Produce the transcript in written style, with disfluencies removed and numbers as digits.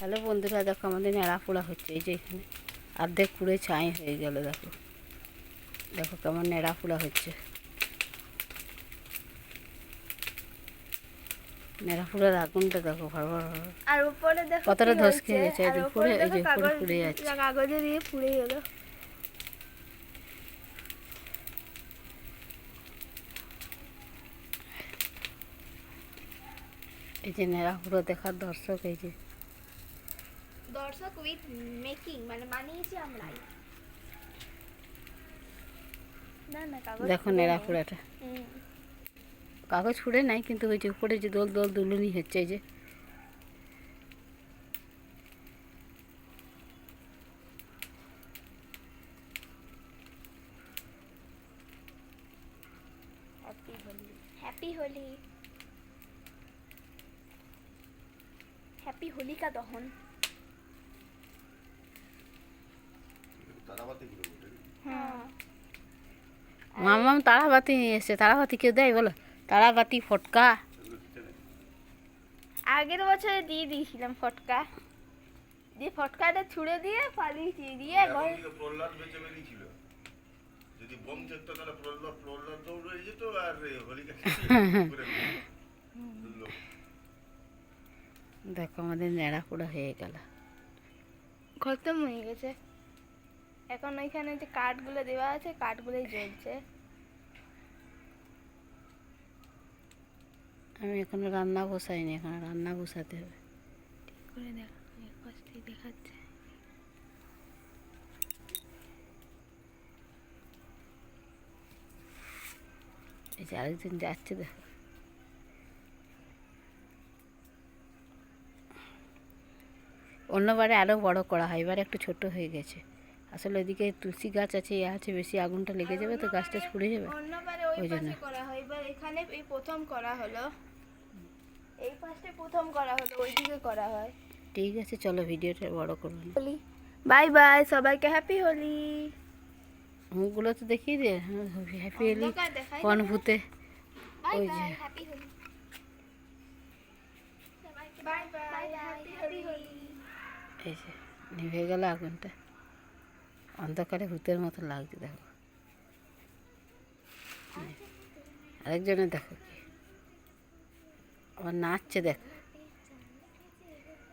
Hello বন্ধুরা, দেখো আমাদের নেড়া পোড়া হচ্ছে। এই যে এখানে অর্ধেক পুড়ে ছাই হয়ে গেল। দেখো দেখো কেমন নেড়া পোড়া হচ্ছে। নেড়া পোড়ার আগুনটা দেখো ভর ভর ভর। আর উপরে দেখো কতটা ধস খেয়ে গেছে। আর উপরে এই যে উপরে কাগজ পুড়ে যাচ্ছে। কাগজে দিয়ে পুড়ে গেল। এই যে নেড়া পোড়া দেখার দর্শক, এই যে দর্শক উইথ মেকিং মানে বানিয়েছি আমরাই। না না কাগজ দেখো নেড়া পোড়াটা। কাগজ পুড়ে নাই, কিন্তু ওই যে উপরে যে দোল দোল দুলুনি হচ্ছে। এই যে happy Holi, happy Holi, happy Holika Dahan. হ্যাঁ মামাম তারাবাতি নিয়ে এসছে। তারাবাতি কেউ দেয় বলো? তারাবাতি ফটকা আগের বছরে দিয়ে দিয়েছিলাম ফটকা, দিয়ে ফটকাটা ছুঁড়ে দিয়ে পালিয়েছি। দিয়ে প্রহ্লাদ বেঁচে বেরিয়েছিল। যদি বোম থাকতো তাহলে প্রহ্লাদ দৌড়ে যেত আর হোলিকা দেখো আমাদের নেড়া পোড়া হয়ে গেল। খতম হয়ে গেছে। এখন ওইখানে যে কাঠগুলো দেওয়া আছে, কাঠগুলোই জ্বলছে। আমি এখনো রান্না বসাইনি, এখন রান্না বসাতে হবে। ঠিক করে দেখা, কষ্টই দেখাচ্ছে। এই যে আরেকজন যাচ্ছে, দেখো অন্যবারে আরও বড় করা হয়, এবারে একটু ছোট হয়ে গেছে। আসলে ওইদিকে তুলসী গাছ আছে, আছে বেশি আগুনটা লেগে যাবে তো গাছটা ছুড়ে যাবে। অন্যবারে ওই ওই জন্য পাশে করা হয়, এবার এখানে এই প্রথম করা হলো। এই পাশে প্রথম করা হলো, ওইদিকে করা হয়। ঠিক আছে, চলো ভিডিওটা বড় করবো না। হোলি বাই বাই, সবাইকে হ্যাপি হোলি। মুখগুলো তো দেখিয়ে দে। হ্যাপি হোলি অন্ধকার দেখাই কোন যাবে না। ভূতে। বাই ওই বাই যে হ্যাপি হোলি, সবাইকে বাই বাই হ্যাপি হোলি। এই যে নিভে গেল আগুনটা, অন্ধকারে ভূতের মতো লাগছে। দেখো আরেকজনের দেখো কি আবার নাচছে, দেখো